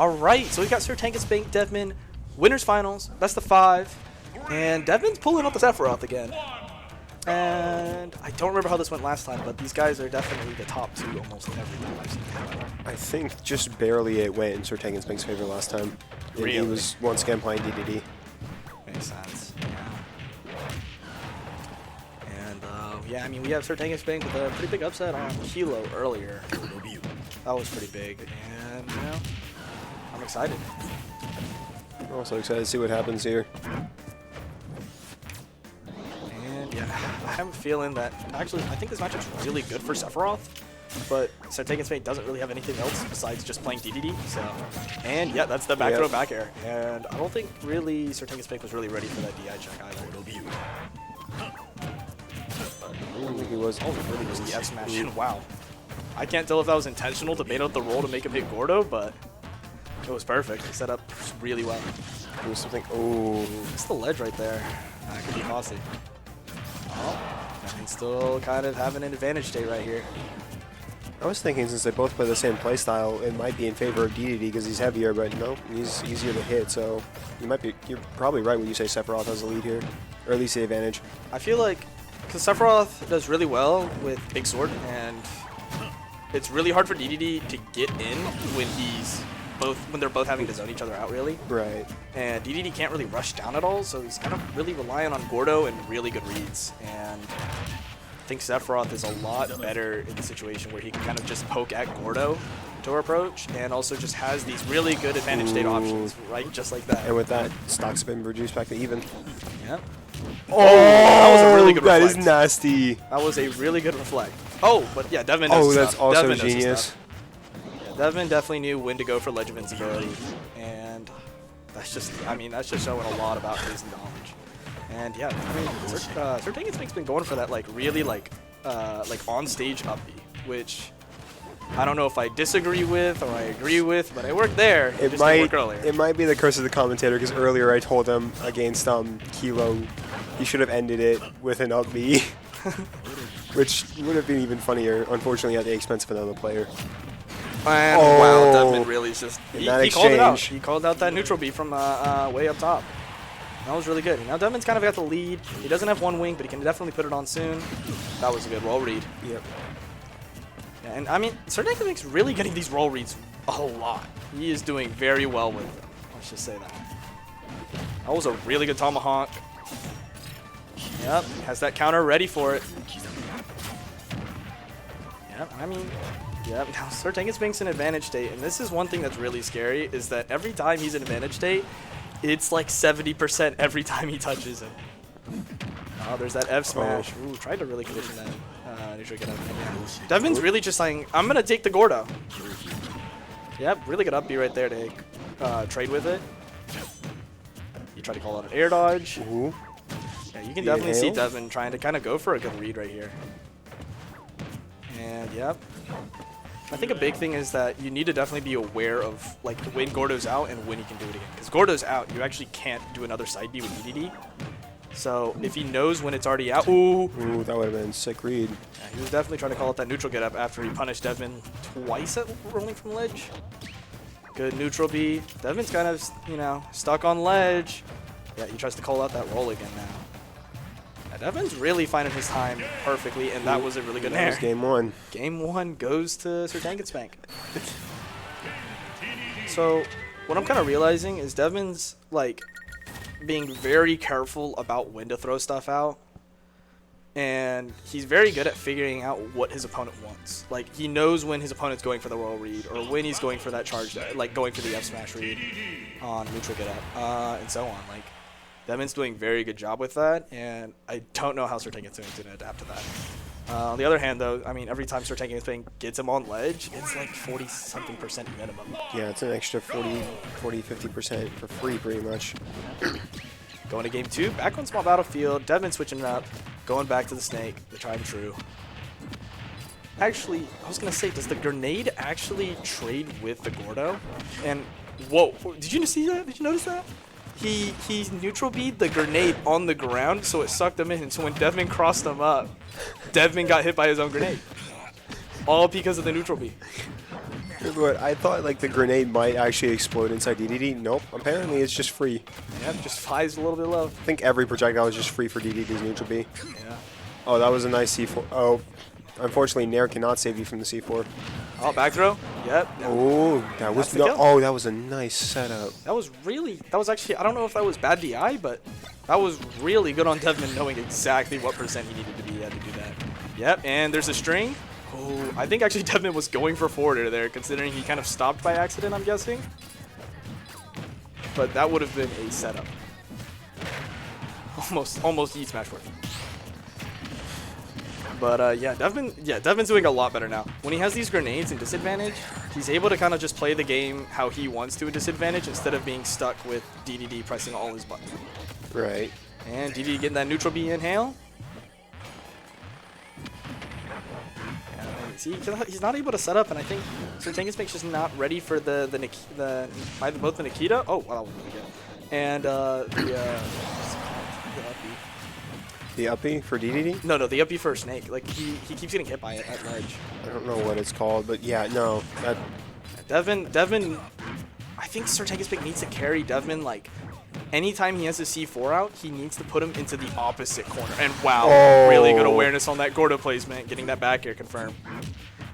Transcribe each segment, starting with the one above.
Alright, so we've got SirTanknSpank, Devmin, winners finals, best of 5, and Devmin's pulling out the Sephiroth again. And I don't remember how this went last time, but these guys are definitely the top 2 almost every time I've seen them. I think just barely it went in SirTanknSpank's favor last time. Really? He was once again playing DDD. Makes sense, yeah. And yeah, I mean, we have SirTanknSpank with a pretty big upset on Kilo earlier. That was pretty big, and you know, I'm excited. I'm also excited to see what happens here. And yeah, I have a feeling that actually I think this matchup's really good for Sephiroth, but SirTanknSpank doesn't really have anything else besides just playing DDD. So, and yeah, that's the back throw back air, and I don't think really SirTanknSpank was really ready for that DI check either. I don't think he was. Oh, really was the F smash. Wow. I can't tell if that was intentional to bait out the roll to make him hit Gordo, but it was perfect. He set up really well. It was something. Oh, it's the ledge right there. That could be costly. Oh, and still kind of having an advantage state right here. I was thinking since they both play the same playstyle, it might be in favor of DDD because he's heavier, but no, he's easier to hit. So you're probably right when you say Sephiroth has the lead here, or at least the advantage. I feel like because Sephiroth does really well with Big Sword, and it's really hard for DDD to get in when they're both having to zone each other out, really. Right. And DDD can't really rush down at all, so he's kind of really relying on Gordo and really good reads. And I think Sephiroth is a lot better in the situation where he can kind of just poke at Gordo to approach, and also just has these really good advantage state options, right? Just like that. And with that, stock's been reduced back to even. Yep. Oh, that was a really good reflect. That is nasty. That was a really good reflect. Oh, but yeah, Devmin knows Oh, his that's stuff. also Devmin knows his genius. stuff. Yeah, Devmin definitely knew when to go for Ledge of Invincibility, and that's just, I mean, that's just showing a lot about his knowledge. And yeah, I mean, SirTanknSpank's been going for that really like on stage up B, which I don't know if I disagree with or I agree with, but it worked there. It just didn't work earlier. It might be the curse of the commentator because earlier I told him against Kilo, he should have ended it with an up B, which would have been even funnier. Unfortunately, at the expense of another player. And wow, Devmin really just he called it out. He called out that neutral B from way up top. That was really good. Now Devmin's kind of got the lead. He doesn't have one wing, but he can definitely put it on soon. That was a good roll read. Yep. Yeah, and I mean, SirTanknSpank's really getting these roll reads a lot. He is doing very well with them. Let's just say that. That was a really good tomahawk. Yep, has that counter ready for it. Yep, I mean, yep, now SirTanknSpank's in advantage state, and this is one thing that's really scary, is that every time he's in advantage state, it's like 70% every time he touches it. Oh, there's that F smash. Ooh, tried to really condition that. Neutral get up. Yeah. Devmin's really just saying, I'm going to take the Gordo. Yep, really good up B right there to trade with it. You try to call out an air dodge. Ooh. Yeah, you can definitely see Devmin trying to kind of go for a good read right here. And yep. I think a big thing is that you need to definitely be aware of like when Gordo's out and when he can do it again. Because Gordo's out, you actually can't do another side B with DDD. So if he knows when it's already out, ooh, that would have been a sick read. Yeah, he was definitely trying to call out that neutral get up after he punished Devmin twice at rolling from ledge. Good neutral B. Devmin's kind of, you know, stuck on ledge. Yeah, he tries to call out that roll again now. Yeah, Devmin's really finding his time perfectly, and that was a really good nair. That was game 1. Game 1 goes to SirTanknSpank. So what I'm kind of realizing is Devmin's like being very careful about when to throw stuff out, and he's very good at figuring out what his opponent wants. Like he knows when his opponent's going for the roll read or when he's going for that charge, like going for the F smash read on neutral get up, and so on. Like Devmin's doing a very good job with that, and I don't know how SirTanknSpank going to adapt to that. On the other hand, though, I mean, every time SirTanknSpank gets him on ledge, it's like 40-something% minimum. Yeah, it's an extra 50% for free, pretty much. Going to game 2, back on small battlefield. Devmin switching it up, going back to the snake, the tried and true. Actually, I was gonna say, does the grenade actually trade with the Gordo? And whoa, did you see that? Did you notice that? He neutral B'd the grenade on the ground, so it sucked him in. And so when Devmin crossed him up, Devmin got hit by his own grenade. All because of the neutral B. But I thought like the grenade might actually explode inside DDD. Nope. Apparently it's just free. Yep, just flies a little bit low. I think every projectile is just free for DDD's neutral B. Yeah. Oh, that was a nice C4. Oh, unfortunately, Nair cannot save you from the C4. Oh, back throw. Yep. Oh, that was no, oh, that was a nice setup. That was actually, I don't know if that was bad DI, but that was really good on Devmin knowing exactly what percent he needed to be at to do that. Yep, and there's a string. Oh, I think actually Devmin was going for forwarder there, considering he kind of stopped by accident, I'm guessing. But that would have been a setup. Almost E smash worth. But yeah, Devmin's doing a lot better now. When he has these grenades in disadvantage, he's able to kind of just play the game how he wants to in disadvantage instead of being stuck with DDD pressing all his buttons. Right. And DDD getting that neutral B inhale. See, he's not able to set up, and I think SirTanknSpank's just not ready for both the Nikita. Oh, wow, that was really good. And the uppie for DDD? No, the uppie for Snake. Like he keeps getting hit by it at ledge. I don't know what it's called, but yeah, no. Devmin, I think SirTanknSpank needs to carry Devmin. Like anytime he has a C4 out, he needs to put him into the opposite corner. And wow, really good awareness on that Gordo placement, getting that back air confirmed.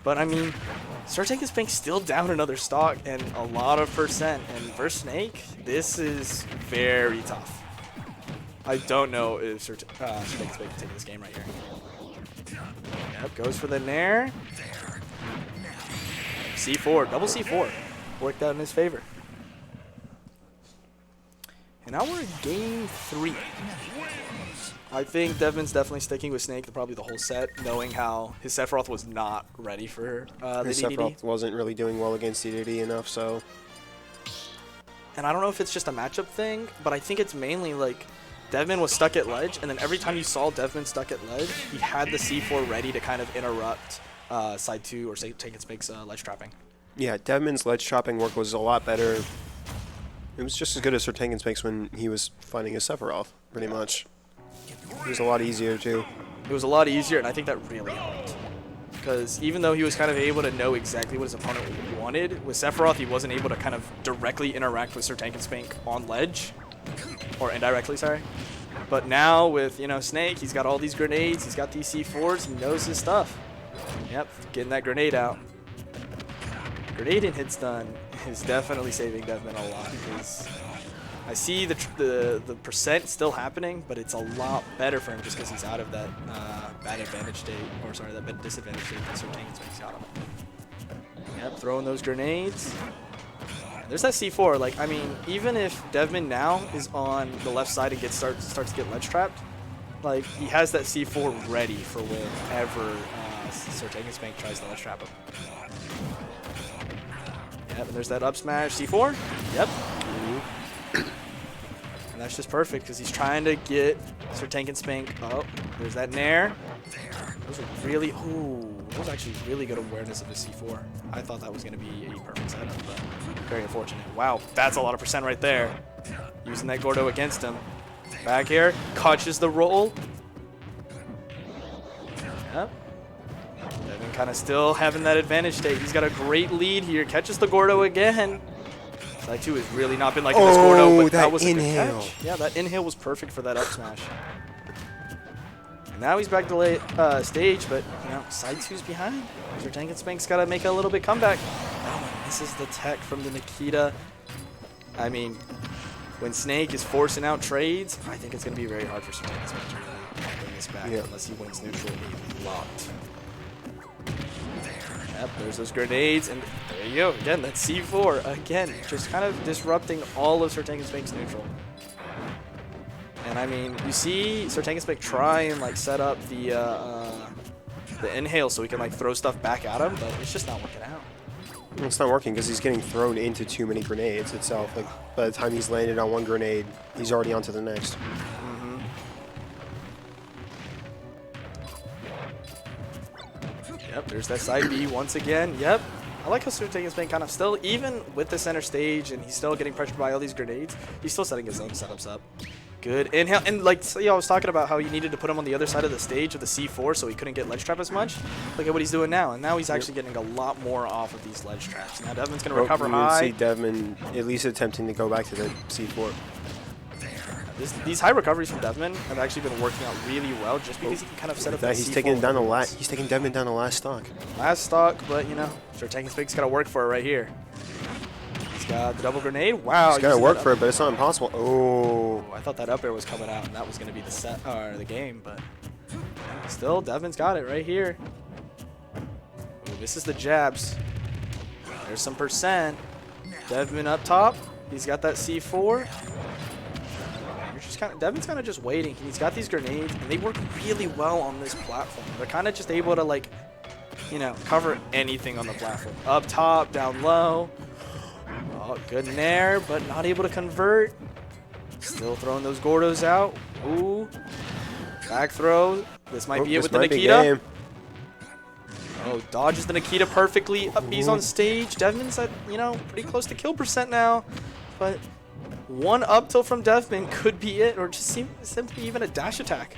But I mean, SirTanknSpank's still down another stock and a lot of percent. And for Snake, this is very tough. I don't know if SirTanknSpank can take this game right here. Yep, goes for the Nair. C4, double C4. Worked out in his favor. And now we're in game 3. I think Devmin's definitely sticking with Snake probably the whole set, knowing how his Sephiroth was not ready for the his DDD. Sephiroth wasn't really doing well against DDD enough, so. And I don't know if it's just a matchup thing, but I think it's mainly like Devmin was stuck at ledge, and then every time you saw Devmin stuck at ledge, he had the C4 ready to kind of interrupt side 2 or SirTanknSpank's ledge trapping. Yeah, Devmin's ledge trapping work was a lot better. It was just as good as SirTanknSpank's when he was fighting his Sephiroth, pretty much. It was a lot easier, too. It was a lot easier, and I think that really helped. Because even though he was kind of able to know exactly what his opponent wanted, with Sephiroth, he wasn't able to kind of directly interact with SirTanknSpank on ledge. Or indirectly, sorry. But now with, you know, Snake, he's got all these grenades, he's got these C4s, he knows his stuff. Yep, getting that grenade out. Grenade and hit stun is definitely saving Devmin a lot. Because I see the percent still happening, but it's a lot better for him just because he's out of that bad advantage state, or sorry, that bad disadvantage state that SirTanknSpank's got him. Yep, throwing those grenades. There's that C4. Like, I mean, even if Devmin now is on the left side and starts to get ledge trapped, like he has that C4 ready for whenever SirTanknSpank tries to ledge trap him. Yep, and there's that up smash C4. Yep. And that's just perfect because he's trying to get SirTanknSpank. Oh, there's that Nair. Those are really, that was actually really good awareness of the C4. I thought that was going to be a perfect setup, but very unfortunate. Wow, that's a lot of percent right there. Using that Gordo against him. Back here, catches the roll. Yep. Devmin kind of still having that advantage state. He's got a great lead here. Catches the Gordo again. Side 2 has really not been liking this Gordo, but that was a good catch. Yeah, that inhale was perfect for that up smash. And now he's back to late stage, but you know, side 2's behind. SirTanknSpank's got to make a little bit comeback. Oh, this is the tech from the Nikita. I mean, when Snake is forcing out trades, I think it's going to be very hard for SirTanknSpank to really bring this back unless he wins neutral a lot. Yep, there's those grenades, and there you go. Again, that C4, again, just kind of disrupting all of SirTanknSpank's neutral. And I mean, you see SirTanknSpank try and like set up the inhale so he can like throw stuff back at him, but it's just not working out. It's not working because he's getting thrown into too many grenades itself. Like by the time he's landed on one grenade, he's already on to the next. Yep, there's that side B once again. Yep. I like how SirTanknSpank kind of still, even with the center stage and he's still getting pressured by all these grenades, he's still setting his own setups up. Good inhale. And like, so, I was talking about how you needed to put him on the other side of the stage with the C4 so he couldn't get ledge trap as much. Look at what he's doing now. And now he's actually getting a lot more off of these ledge traps. Now Devmin's going to recover high. You can see Devmin at least attempting to go back to the C4. These high recoveries from Devmin have actually been working out really well just because he can kind of set up that he's C4 taking down he's taking Devmin down the last stock. Last stock, but you know, SirTanknSpank's got to work for it right here. He's got the double grenade. Wow. He's got to work for it, but it's not impossible. Oh. I thought that up air was coming out and that was going to be the set or the game, but still Devmin's got it right here. Ooh, this is the jabs. There's some percent. Devmin up top. He's got that C4. Devmin's kind of just waiting. He's got these grenades, and they work really well on this platform. They're kind of just able to, like, you know, cover anything on the platform. Up top, down low. Oh, good in there, but not able to convert. Still throwing those Gordos out. Ooh. Back throw. This might be it with the Nikita. Oh, dodges the Nikita perfectly. Up B's on stage. Devmin's at, you know, pretty close to kill percent now, but one up tilt from Devmin could be it, or just simply even a dash attack.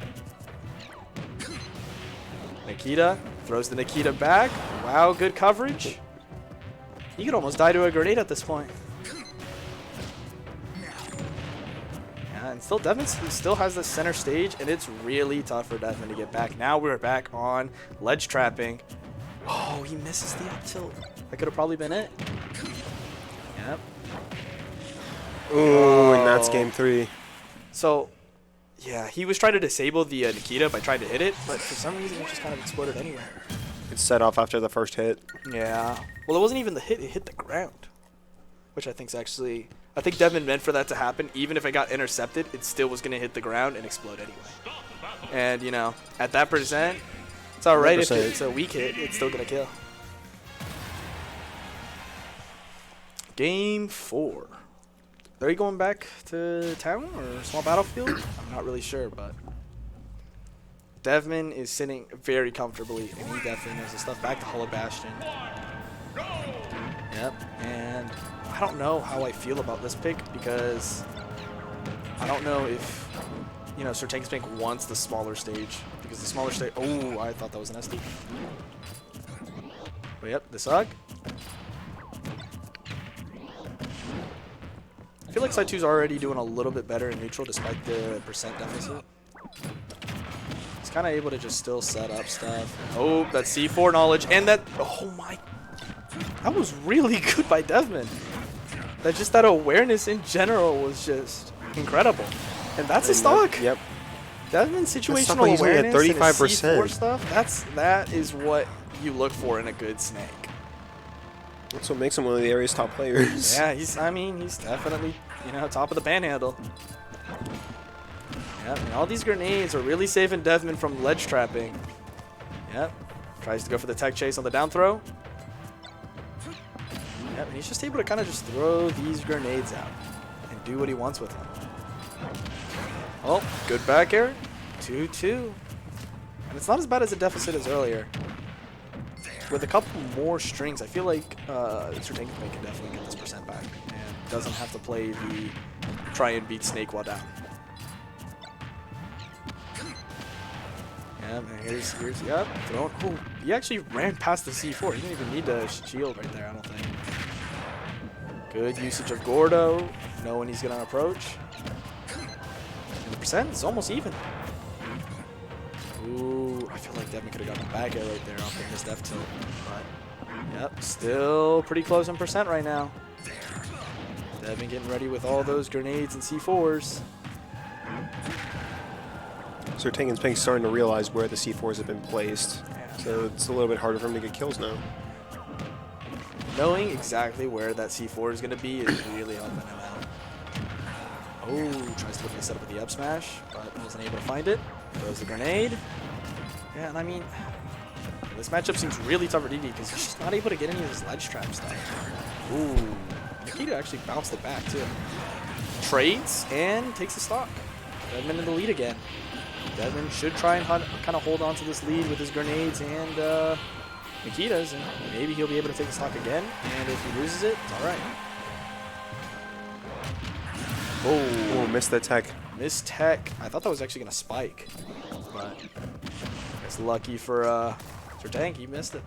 Nikita throws the Nikita back. Wow, good coverage. He could almost die to a grenade at this point. Yeah, and still Devmin still has the center stage, and it's really tough for Devmin to get back. Now we're back on ledge trapping. Oh, he misses the up tilt. That could have probably been it. Yep. Ooh, and that's game 3. So, yeah, he was trying to disable the Nikita by trying to hit it, but for some reason it just kind of exploded anyway. It set off after the first hit. Yeah. Well, it wasn't even the hit. It hit the ground, which I think is actually... I think Devmin meant for that to happen. Even if it got intercepted, it still was going to hit the ground and explode anyway. And, you know, at that percent, it's all right if it's a weak hit. It's still going to kill. Game 4. Are you going back to town or small battlefield? I'm not really sure, but Devmin is sitting very comfortably, and he definitely knows his stuff. Back to Hollow Bastion. Yep, and I don't know how I feel about this pick because I don't know if, you know, SirTanknSpank wants the smaller stage because the smaller stage. Oh, I thought that was an SD. But yep, the Sug. I feel like Side 2's already doing a little bit better in neutral despite the percent deficit. He's kind of able to just still set up stuff. Oh, that C4 knowledge and that, oh my, that was really good by Devmin. That awareness in general was just incredible. And that's a stock. Yep. Devmin's situational awareness at 35%. and his C4 stuff, that is what you look for in a good snake. That's what makes him one of the area's top players. Yeah, he's definitely, you know, top of the panhandle. Yep, and all these grenades are really saving Devmin from ledge trapping. Yep, tries to go for the tech chase on the down throw. Yep, and he's just able to kind of just throw these grenades out and do what he wants with them. Oh, good back air. 2-2. And it's not as bad as the deficit as earlier. With a couple more strings, I feel like SirTanknSpank can definitely get this percent back and doesn't have to play the try and beat Snake while down. Yeah, and here's yep, thrown. Oh, he actually ran past the C4. He didn't even need to shield right there, I don't think. Good usage of Gordo, knowing he's gonna approach. And the percent is almost even. Ooh, I feel like Devmin could have gotten a back air right there off of his def tilt. But, yep, still pretty close on percent right now. Devmin getting ready with all those grenades and C4s. SirTanknSpank's starting to realize where the C4s have been placed. Yeah. So it's a little bit harder for him to get kills now. Knowing exactly where that C4 is going to be is really helping him out. Oh, tries to look at the setup with the up smash, but wasn't able to find it. Throws the grenade. Yeah, and I mean, this matchup seems really tough for DD because he's just not able to get any of his ledge trap stuff. Ooh, Nikita actually bounced it back too. Trades and takes the stock. Devmin in the lead again. Devmin should try and kind of hold on to this lead with his grenades and Nikita's, and maybe he'll be able to take the stock again. And if he loses it, it's all right. Oh, missed the tech. Missed tech. I thought that was actually going to spike. But it's lucky for SirTank. He missed it.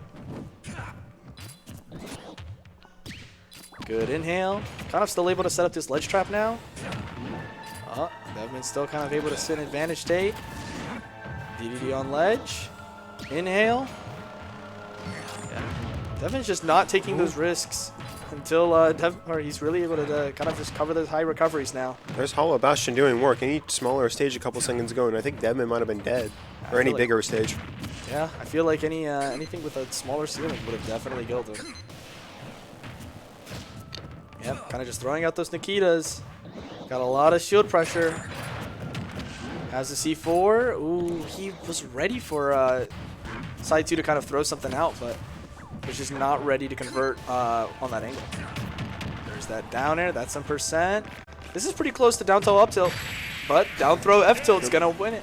Good inhale. Kind of still able to set up this ledge trap now. Devmin's still kind of able to sit in advantage state. DDD on ledge. Inhale. Yeah. Devmin's just not taking those risks until he's really able to kind of just cover those high recoveries now. There's Hollow Bastion doing work. Any smaller stage a couple seconds ago, and I think Devmin might have been dead. Or any bigger stage. Yeah, I feel like anything with a smaller ceiling would have definitely killed him. Yep, kind of just throwing out those Nikitas. Got a lot of shield pressure. Has the C4. Ooh, he was ready for side 2 to kind of throw something out, but was just not ready to convert on that angle. There's that down air. That's some percent. This is pretty close to down tilt up tilt, but down throw F tilt's gonna win it.